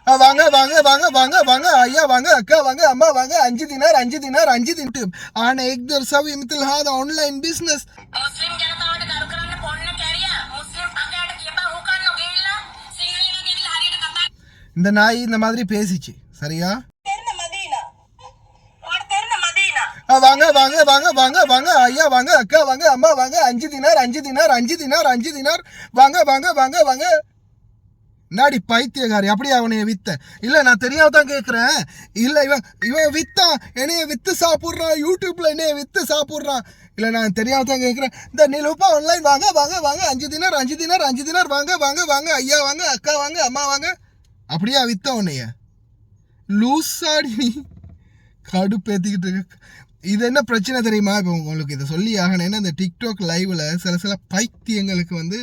வாங்க வாங்க வாங்க வாங்க வாங்க ஐயா வாங்க அக்கா வாங்க அம்மா வாங்க 5 दिनार 5 दिनार 5 दिन आने एक दर सब मितल हाद ऑनलाइन बिजनेस मुस्लिम जनताවට කරු කරන්න පොන්න කැරියා මුස්ලිම් අකයට කියපා හුකන්න ගෙilla සිංහලෙන් ගෙනිලා හරියට කතා இந்த நாய் இந்த மாதிரி பேசிச்சு சரியா தெர்ன மதீனா உனக்கு தெர்ன மதீனா வாங்க வாங்க வாங்க வாங்க வாங்க ஐயா வாங்க அக்கா வாங்க அம்மா வாங்க 5 दिनार 5 दिनार 5 दिनार 5 दिनार வாங்க வாங்க வாங்க வாங்க நாடி பைத்தியக்காரி அப்படி அவனைய வித்த இல்ல நான் தெரியாம தான் கேக்குறேன் இல்ல இவன் வித்தான் என்னைய வித்து சாப்பிடுறான் யூடியூப்ல என்னைய வித்து சாப்பிடுறான் இல்ல நான் தெரியாம தான் கேக்குறேன் இந்த நிலூப்பா ஆன்லைன் வாங்க வாங்க வாங்க 5 दिनार 5 दिनार 5 दिनार வாங்க வாங்க வாங்க ஐயா வாங்க அக்கா வாங்க அம்மா வாங்க அப்படியா வித்த உன்னைய லூசாடி நீ கடுப்பேத்திக்கிட்டு இது என்ன பிரச்சனை தெரியுமா இப்போ உங்களுக்கு இதை சொல்லி ஆகணும்னா இந்த டிக்டாக் லைவ்ல சில பைத்தியங்களுக்கு வந்து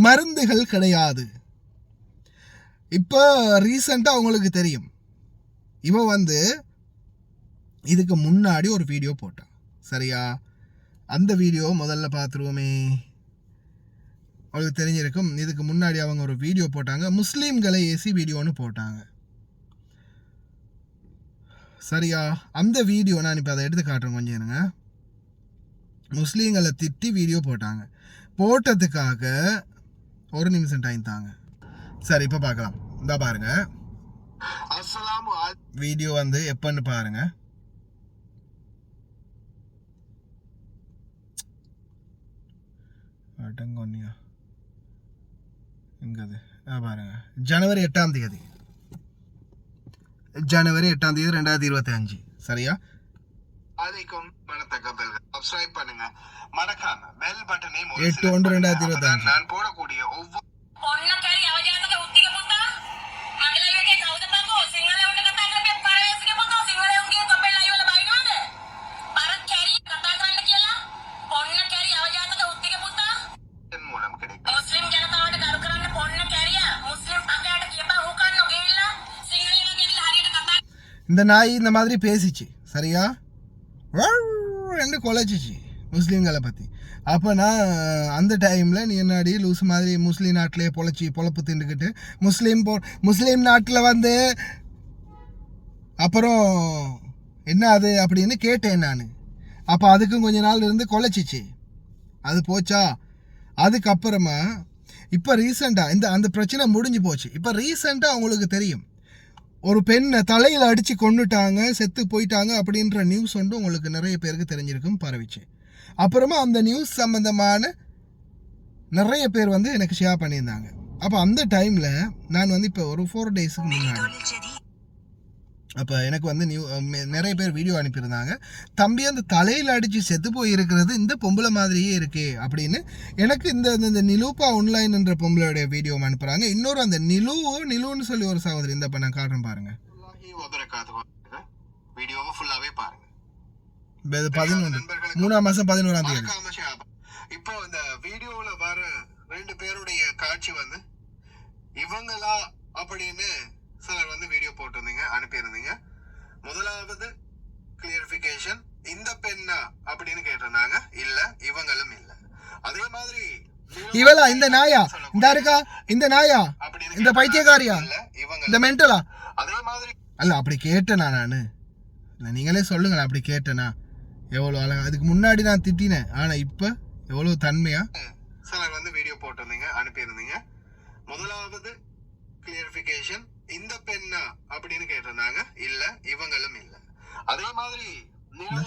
மருந்துகள் கிடையாது. இப்போ ரீசெண்டாக உங்களுக்கு தெரியும் இவன் வந்து இதுக்கு முன்னாடி ஒரு வீடியோ போட்டான் சரியா அந்த வீடியோ முதல்ல பார்த்துருவோமே அவங்களுக்கு தெரிஞ்சிருக்கும் இதுக்கு முன்னாடி அவங்க ஒரு வீடியோ போட்டாங்க முஸ்லீம்களை ஏசி வீடியோன்னு போட்டாங்க சரியா அந்த வீடியோ நான் இப்போ அதை எடுத்து காட்டுறேன் கொஞ்சம் இருங்க முஸ்லீம்களை திட்டி வீடியோ போட்டாங்க போட்டதுக்காக ஒரு நிமிஷம் டைம் தாங்க சரி இப்போ பார்க்கலாம் இந்த பாருங்க வீடியோ வந்து எப்பன்னு பாருங்க அடங்கொன்னியா எங்கது பாருங்க ஜனவரி 8ஆம் தேதி ஜனவரி 8ஆம் தேதி 2025 சரியா அதுக்கும் மனத்தகவல்கள் சப்ஸ்கிரைப் பண்ணுங்க மறக்காம பெல் பட்டனை 8/1/2025 நான் போடக்கூடிய ஒவ்வொரு පොන්න කැරි අවජාතක උත්තික පුතා මගේ ලයිව් එකේ කවුද බංකෝ සිංහල උන්ට කතා කරපිය පරවැසිගේ පුතා සිංහල උන්ගේ කපේ ලයිව් වල බයිනවද පර කැරි කතා කරන්න කියලා පොන්න කැරි අවජාතක උත්තික පුතා மூலம் கிடைக்கும் මුස්ලිම් ජනතාවට කරු කරන්න පොන්න කැරියා මුස්ලිම් අකයට කියපා හුකන්න ගෙilla සිංහලෙන් ගෙනිලා හරියට කතා இந்த நாய் இந்த மாதிரி பேசிச்சு சரியா என்று கொலைச்சிச்சு முஸ்லீம்களை பற்றி அப்போ நான் அந்த டைமில் நீ என்னாடி லூஸ் மாதிரி முஸ்லீம் நாட்டிலே பொழப்பு திண்டுக்கிட்டு முஸ்லீம் நாட்டில் வந்து அப்புறம் என்ன அது அப்படின்னு கேட்டேன் நான் அப்போ அதுக்கும் கொஞ்ச நாள் இருந்து கொலைச்சிச்சு அது போச்சா அதுக்கப்புறமா இப்போ ரீசெண்டாக அந்த பிரச்சனை முடிஞ்சு போச்சு இப்போ ரீசெண்டாக அவங்களுக்கு தெரியும் ஒரு பெண்ணை தலையில் அடித்து கொண்டுட்டாங்க செத்து போயிட்டாங்க அப்படின்ற நியூஸ் வந்து உங்களுக்கு நிறைய பேருக்கு தெரிஞ்சிருக்கும் பரவிச்சு அப்புறமா அந்த நியூஸ் சம்மந்தமான நிறைய பேர் வந்து எனக்கு ஷேர் பண்ணியிருந்தாங்க அப்போ அந்த டைமில் நான் வந்து இப்போ ஒரு 4 டேஸுக்கு முன்னாடி அப்போ எனக்கு வந்து நிறைய பேர் வீடியோ அனுப்பியிருந்தாங்க தம்பி அந்த தலையில் அடித்து செத்து போயிருக்கிறது இந்த பொம்பளை மாதிரியே இருக்கே அப்படின்னு எனக்கு இந்த நிலூப்பா ஆன்லைன்ன்ற பொம்பளையோடைய வீடியோ அனுப்புகிறாங்க இன்னொரு அந்த நிலுன்னு சொல்லி ஒரு சகோதரி இந்த இப்போ நான் காட்டுறேன் பாருங்க வீடியோவை ஃபுல்லாகவே பாருங்க 3ஆம் மாதம் 11ஆம் தேதி இப்போ இந்த வீடியோவில் வர 2 பேருடைய காட்சி வந்து இவங்களா அப்படின்னு சிலர் வந்து வீடியோ போட்டிருந்தீங்க அனுப்பியிருந்தீங்க முதலாவது கிளியரிஃபிகேஷன் இந்த பெண்ணா அப்படின்னு கேட்டிருந்தாங்க இல்ல இவங்களும் இல்ல அதே மாதிரி இவளா இந்த நாயா இந்த இருக்கா இந்த நாயா இந்த பைத்தியக்காரியா இந்த மென்டலா அதே மாதிரி அல்ல அப்படி கேட்டேனா நானு நீங்களே சொல்லுங்க அப்படி கேட்டேனா எவ்வளவு அழகா அதுக்கு முன்னாடி நான் திட்டினேன் ஆனா இப்ப எவ்வளவு தன்மையா சிலர் வந்து வீடியோ போட்டிருந்தீங்க அனுப்பியிருந்தீங்க முதலாவது கிளியரிஃபிகேஷன் இந்த பெண்ணா அப்படின்னு கேட்டிருந்தாங்க இல்ல இவங்களும் இல்ல அதே மாதிரி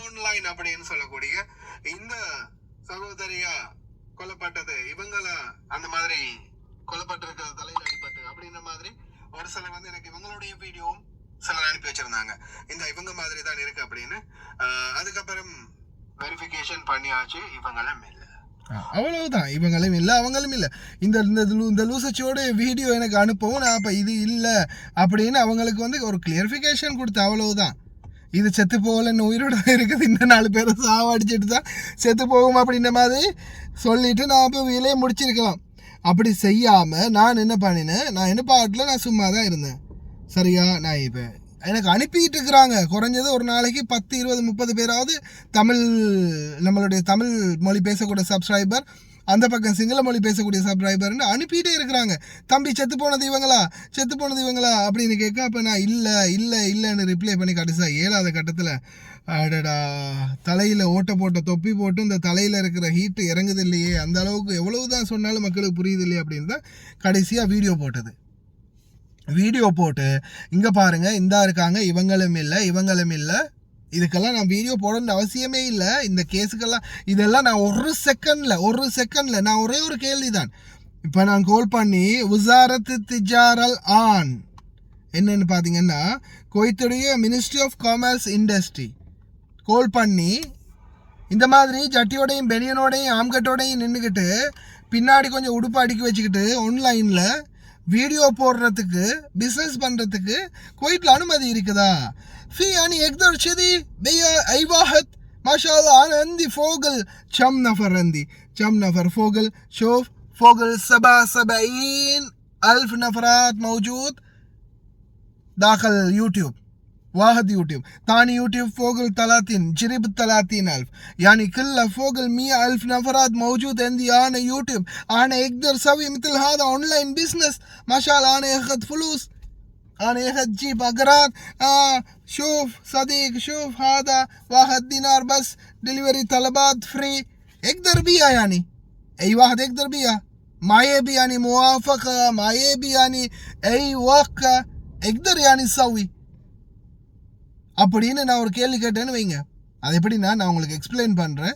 ஆன்லைன் அப்படின்னு சொல்லக்கூடிய இந்த சகோதரியா கொல்லப்பட்டது இவங்களா அந்த மாதிரி கொல்லப்பட்டிருக்கிறது தலையில் அடிப்பட்டு அப்படின்ற மாதிரி ஒரு சிலர் வந்து எனக்கு இவங்களுடைய வீடியோவும் சிலர் அனுப்பி வச்சிருந்தாங்க இந்த இவங்க மாதிரி தான் இருக்கு அப்படின்னு அதுக்கப்புறம் வெரிஃபிகேஷன் பண்ணியாச்சு இவங்களும் இல்லை அவ்வளவுதான் இவங்களும் இல்லை அவங்களும் இல்லை இந்த லூசச்சியோட வீடியோ எனக்கு அனுப்பவும் நான் அப்போ இது இல்லை அப்படின்னு அவங்களுக்கு வந்து ஒரு கிளியரிஃபிகேஷன் கொடுத்த அவ்வளவுதான் இது செத்து போகலன்னு உயிரோட இருக்குது இந்த 4 பேரை சாவடிச்சிட்டு தான் செத்து போகும் அப்படின்ற மாதிரி சொல்லிட்டு நான் இப்போ வீலையே முடிச்சிருக்கலாம் அப்படி செய்யாமல் நான் என்ன பண்ணினேன் நான் என்ன பாட்டில் நான் சும்மா தான் இருந்தேன் சரியா நான் இப்போ எனக்கு அனுப்பிட்டு இருக்கிறாங்க குறைஞ்சது ஒரு நாளைக்கு 10 20 30 பேராவது நம்மளுடைய தமிழ் மொழி பேசக்கூடிய சப்ஸ்கிரைபர் அந்த பக்கம் சிங்கள மொழி பேசக்கூடிய சப்ஸ்கிரைபர்னு அனுப்பிட்டே இருக்கிறாங்க. தம்பி செத்து போனது இவங்களா அப்படின்னு கேட்க, அப்போ நான் இல்லைன்னு ரிப்ளை பண்ணி கடைசியாக 7வது கட்டத்தில் அடடா தலையில் ஓட்ட போட்ட தொப்பி போட்டு இந்த தலையில் இருக்கிற ஹீட்டு இறங்குது இல்லையே, அந்த அளவுக்கு எவ்வளவு தான் சொன்னாலும் மக்களுக்கு புரியுது இல்லையே அப்படின்னு தான் கடைசியாக வீடியோ போட்டு இங்கே பாருங்கள் இந்தா இருக்காங்க, இவங்களும் இல்லை, இதுக்கெல்லாம் நான் வீடியோ போடணும்னு அவசியமே இல்லை. இந்த கேஸுக்கெல்லாம் இதெல்லாம் நான் ஒரு செகண்டில் நான் ஒரே ஒரு கேள்வி தான். இப்போ நான் கால் பண்ணி வசாரத் திஜாரல் ஆன் என்னன்னு பார்த்தீங்கன்னா குவைத்துடைய மினிஸ்ட்ரி ஆஃப் காமர்ஸ் இண்டஸ்ட்ரி கால் பண்ணி இந்த மாதிரி ஜட்டியோடையும் பெனியனோடையும் ஆம்கட்டோடையும் நின்றுக்கிட்டு பின்னாடி கொஞ்சம் உடுப்பு அடுக்கி வச்சுக்கிட்டு ஆன்லைனில் வீடியோ போடுறதுக்கு பிஸ்னஸ் பண்ணுறதுக்கு குவைத்தில் அனுமதி இருக்குதா? في يعني يقدر كذي بيا أي واحد ما شاء الله أنا عندي فوق كم نفر شوف فوق 77,000 نفرات موجود داخل يوتيوب. واحد يوتيوب ثاني يوتيوب فوق 30 جرب 30,000 يعني كله فوق 100,000 نفرات موجود عندي أنا يوتيوب. أنا أقدر أسوي مثل هذا أونلاين بيزنس ما شاء الله. أنا أخذ فلوس أنا أجيب أقراض. شوف صديق شوف هذا 1 دينار بس دليفري طلبات فري. يقدر بيها يعني أي واحد يقدر بيها ما يبي يعني موافقة ما يبي يعني أي واقع يقدر يعني يسوي அப்படின்னு நான் ஒரு கேள்வி கேட்டேன்னு வைங்க. அது எப்படின்னா நான் உங்களுக்கு எக்ஸ்பிளைன் பண்ணுறேன்.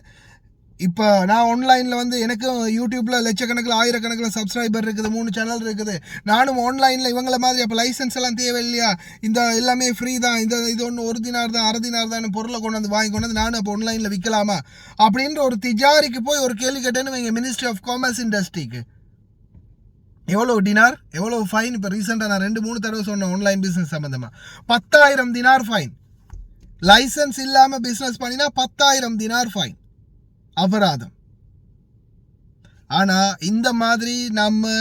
இப்போ நான் ஆன்லைனில் வந்து எனக்கு யூடியூப்பில் லட்சக்கணக்கில் ஆயிரக்கணக்கில் சப்ஸ்கிரைபர் இருக்குது, 3 சேனல் இருக்குது. நானும் ஆன்லைனில் இவங்கள மாதிரி அப்போ லைசன்ஸ் எல்லாம் தேவை இல்லையா, இந்த எல்லாமே ஃப்ரீ தான், இது ஒன்று 1 தினார் தான் 1/2 தினார் தான் பொருளை வாங்கி கொண்டு வந்து நானும் அப்போ ஆன்லைனில் விற்கலாமா அப்படின்ற ஒரு திஜாரிக்கு போய் ஒரு கேள்வி கேட்டேன்னு வைங்க. மினிஸ்ட்ரி ஆஃப் காமர்ஸ் இண்டஸ்ட்ரிக்கு எவ்வளோ டினார் எவ்வளோ ஃபைன்? இப்போ ரீசெண்டாக நான் 2-3 தடவை சொன்னேன் ஆன்லைன் பிஸ்னஸ் சம்மந்தமாக 10,000 தினார் ஃபைன். லைசன்ஸ் இல்லாமல் பிஸ்னஸ் பண்ணினா 10,000 தினார் ஃபைன் அபராதம். ஆனால் இந்த மாதிரி நம்ம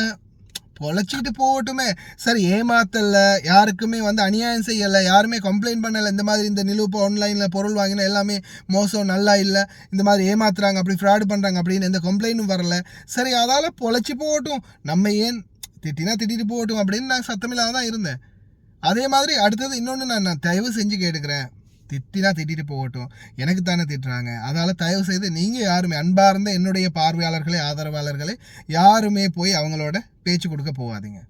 பொழைச்சிக்கிட்டு போகட்டுமே, சரி ஏமாத்தல, யாருக்குமே வந்து அநியாயம் செய்யலை, யாருமே கம்ப்ளைண்ட் பண்ணலை, இந்த மாதிரி இந்த நிலுப்பு ஆன்லைனில் பொருள் வாங்கினா எல்லாமே மோசம் நல்லா இல்லை, இந்த மாதிரி ஏமாத்துறாங்க அப்படி ஃப்ராடு பண்ணுறாங்க அப்படின்னு எந்த கம்ப்ளைண்ட்டும் வரலை. சரி அதால் பொழைச்சி போகட்டும், நம்ம ஏன் திட்டிட்டு போகட்டும் அப்படின்னு நான் சத்தமில்லாத தான் இருந்தேன். அதே மாதிரி அடுத்தது இன்னொன்று நான் தயவு செஞ்சு கேட்டுக்கிறேன், திட்டிட்டு போகட்டும், எனக்கு தானே திட்டுறாங்க, அதனால் தயவு செய்து நீங்கள் யாருமே அன்பார்ந்த என்னுடைய பார்வையாளர்களே ஆதரவாளர்களே யாருமே போய் அவங்களோட பேச்சு கொடுக்க போகாதீங்க.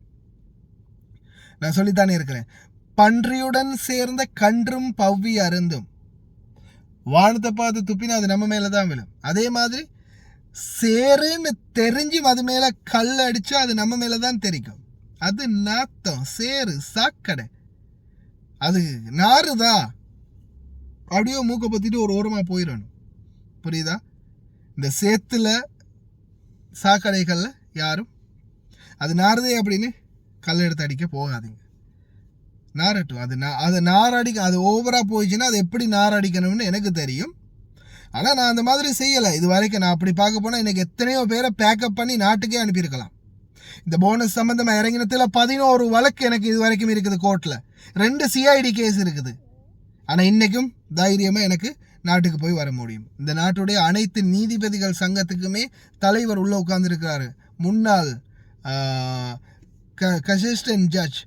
நான் சொல்லித்தானே இருக்கிறேன், பன்றியுடன் சேர்ந்த கன்றும் பவ்வி அருந்தும். வானத்தை பார்த்து துப்பினா அது நம்ம மேலே தான் விழும். அதே மாதிரி சேருன்னு தெரிஞ்சு அது மேலே கல் அடித்தா அது நம்ம மேலே தான் தெரிக்கும். அது நாத்தம், சேரு, சாக்கடை, அது நாறுதா அப்படியே மூக்கை பற்றிட்டு ஒரு ஓரமாக போயிடணும். புரியுதா? இந்த சேத்துல சாக்கடைகளில் யாரும் அது நாறுதே அப்படின்னு கல் எடுத்து அடிக்க போகாதீங்க. நாரட்டும், அது நாரடிக்க, அது ஓவராக போயிடுச்சுன்னா அது எப்படி நாரடிக்கணும்னு எனக்கு தெரியும். ஆனால் நான் அந்த மாதிரி செய்யலை இது வரைக்கும். நான் அப்படி பார்க்க போனால் எனக்கு எத்தனையோ பேரை பேக்கப் பண்ணி நாட்டுக்கே அனுப்பியிருக்கலாம். இந்த போனஸ் சம்மந்தமாக இறங்கினத்தில் 11 வழக்கு எனக்கு இது வரைக்கும் இருக்குது கோர்ட்டில், 2 CID கேஸ் இருக்குது. ஆனால் இன்றைக்கும் தைரியமாக எனக்கு நாட்டுக்கு போய் வர முடியும். இந்த நாட்டுடைய அனைத்து நீதிபதிகள் சங்கத்துக்குமே தலைவர் உள்ளே உட்கார்ந்துருக்கிறாரு, முன்னாள் கசிஸ்டன்ட் ஜட்ஜ்,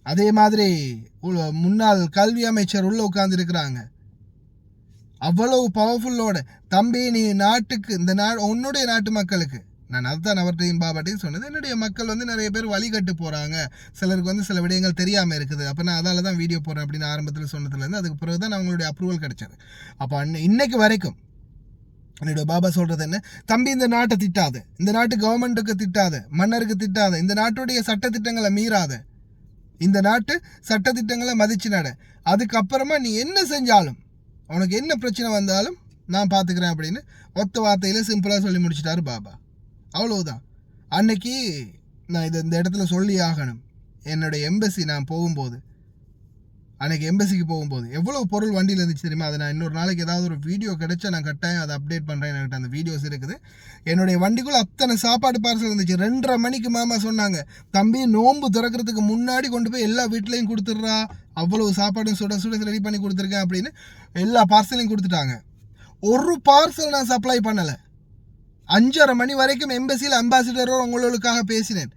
அதே மாதிரி முன்னாள் கல்வி அமைச்சர் உள்ளே உட்கார்ந்துருக்கிறாங்க. அவ்வளவு பவர்ஃபுல்லோட தம்பி நீ நாட்டுக்கு இந்த உன்னுடைய நாட்டு மக்களுக்கு, நான் அதுதான் அவர்கிட்டையும் பாபாட்டையும் சொன்னது, என்னுடைய மக்கள் வந்து நிறைய பேர் வழிகட்டு போகிறாங்க, சிலருக்கு வந்து சில விடயங்கள் தெரியாமல் இருக்குது, அப்போ நான் அதால் தான் வீடியோ போடுறேன் அப்படின்னு ஆரம்பத்தில் சொன்னதுலேருந்து அதுக்கு பிறகு தான் அவங்களுடைய அப்ரூவல் கிடைச்சது. அப்போ இன்னைக்கு வரைக்கும் என்னுடைய பாபா சொல்கிறது என்ன, தம்பி இந்த நாட்டை திட்டாத, இந்த நாட்டு கவர்மெண்ட்டுக்கு திட்டாத, மன்னருக்கு திட்டாத, இந்த நாட்டுடைய சட்டத்திட்டங்களை மீறாத, இந்த நாட்டு சட்டத்திட்டங்களை மதிச்சு நட, அதுக்கப்புறமா நீ என்ன செஞ்சாலும் உனக்கு என்ன பிரச்சனை வந்தாலும் நான் பார்த்துக்கிறேன் அப்படின்னு ஒத்த வார்த்தையில் சிம்பிளாக சொல்லி முடிச்சிட்டாரு பாபா. அவ்வளவுதான். அன்னைக்கு நான் இந்த இடத்துல சொல்லி ஆகணும், என்னுடைய எம்பசி நான் போகும்போது, அன்றைக்கி எம்பசிக்கு போகும்போது எவ்வளோ பொருள் வண்டியில் இருந்துச்சு தெரியுமா? அதை நான் இன்னொரு நாளைக்கு ஏதாவது ஒரு வீடியோ கிடைச்சா நான் கட்டாயம் அதை அப்டேட் பண்ணுறேன். என்கிட்ட அந்த வீடியோஸ் இருக்குது. என்னுடைய வண்டிக்குள்ளே அத்தனை சாப்பாடு பார்சல் இருந்துச்சு. 2:30 மணிக்கு மாமா சொன்னாங்க, தம்பி நோன்பு திறக்கிறதுக்கு முன்னாடி கொண்டு போய் எல்லா வீட்லேயும் கொடுத்துட்றா, அவ்வளோ சாப்பாடும் சுட சுட ரெடி பண்ணி கொடுத்துருக்கேன் அப்படின்னு எல்லா பார்சலையும் கொடுத்துட்டாங்க. ஒரு பார்சல் நான் சப்ளை பண்ணலை. 5:30 மணி வரைக்கும் எம்பசியில் அம்பாசிடரோடு உங்களுக்காக பேசினேன்,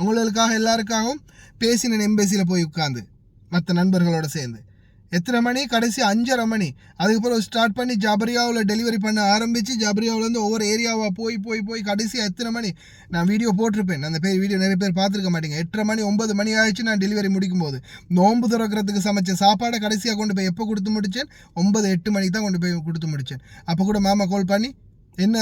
உங்களுக்காக எல்லாருக்காகவும் பேசினேன். எம்பசியில் போய் உட்காந்து மற்ற நண்பர்களோட சேர்ந்து எத்தனை மணி, கடைசி 5:30 மணி. அதுக்கப்புறம் ஸ்டார்ட் பண்ணி ஜாபரியாவில் டெலிவரி பண்ண ஆரம்பித்து ஜாபரியாவிலேருந்து ஒவ்வொரு ஏரியாவாக போய் போய் போய் கடைசி எத்தனை மணி நான் வீடியோ போட்டிருப்பேன். அந்த வீடியோ நிறைய பேர் பார்த்துருக்க மாட்டீங்க. 8:30 மணி 9 மணி ஆயிடுச்சு நான் டெலிவரி முடிக்கும் போது. நோன்பு திறக்கிறதுக்கு சமைச்ச சாப்பாடை கடைசியாக கொண்டு போய் எப்போ கொடுத்து முடித்தேன், 9-8 மணிக்கு தான் கொண்டு போய் கொடுத்து முடித்தேன். அப்போ கூட மாமா கால் பண்ணி, என்ன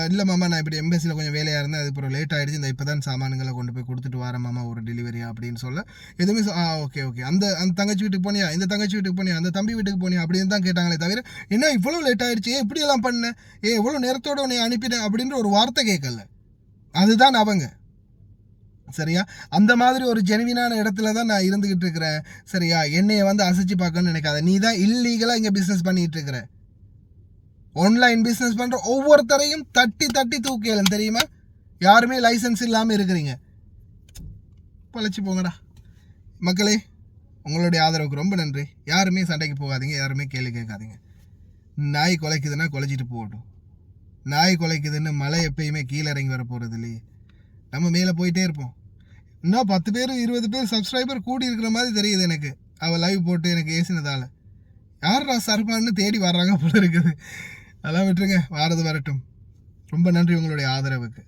இல்லை மாமா நான் இப்படி எம்பசியில் கொஞ்சம் வேலையாக இருந்தேன், அதுக்கப்புறம் லேட் ஆகிடுச்சு, இந்த இப்போ தான் சாமான்களை கொண்டு போய் கொடுத்துட்டு வரேன் மாமா ஒரு டெலிவரியா அப்படின்னு சொல்ல எதுவுமே ஓகே ஓகே அந்த தங்கச்சி வீட்டுக்கு போனியா, இந்த தங்கச்சி வீட்டுக்கு போனியா, அந்த தம்பி வீட்டுக்கு போனியா அப்படின்னு தான் கேட்டாங்களே தவிர என்ன இவ்வளோ லேட் ஆகிடுச்சு, இப்படியெல்லாம் பண்ணேன், இவ்வளோ நேரத்தோடு உன்னை அனுப்பிட்டேன் அப்படின்ற ஒரு வார்த்தை கேட்கல. அதுதான் அவங்க. சரியா, அந்த மாதிரி ஒரு ஜெனுவினான இடத்துல தான் நான் இருந்துக்கிட்டு இருக்கிறேன். சரியா, என்னையை வந்து அசைச்சு பார்க்கணும்னு நினைக்காத. நீ தான் இல்லீகலாக இங்கே பிஸ்னஸ் பண்ணிகிட்டு இருக்கிற. ஆன்லைன் பிஸ்னஸ் பண்ணுற ஒவ்வொருத்தரையும் தட்டி தட்டி தூக்கலும் தெரியுமா? யாருமே லைசன்ஸ் இல்லாமல் இருக்கிறீங்க. பழச்சி போங்கடா மக்களே. உங்களுடைய ஆதரவுக்கு ரொம்ப நன்றி. யாருமே சண்டைக்கு போகாதீங்க, யாருமே கேள்வி கேட்காதீங்க. நாய் குலைக்குதுன்னா குலைச்சிட்டு போகட்டும். நாய் குலைக்குதுன்னு மழை எப்பயுமே கீழே இறங்கி வர போகிறது இல்லையே. நம்ம மேலே போயிட்டே இருப்போம். இன்னும் 10 பேர் 20 பேர் சப்ஸ்கிரைபர் கூடி இருக்கிற மாதிரி தெரியுது எனக்கு. அவள் லைவ் போட்டு எனக்கு ஏசினதால் யாரா சர்மான்னு தேடி வர்றாங்க போல இருக்குது. அதெல்லாம் விட்டுருங்க, வாரது வரட்டும். ரொம்ப நன்றி உங்களுடைய ஆதரவுக்கு.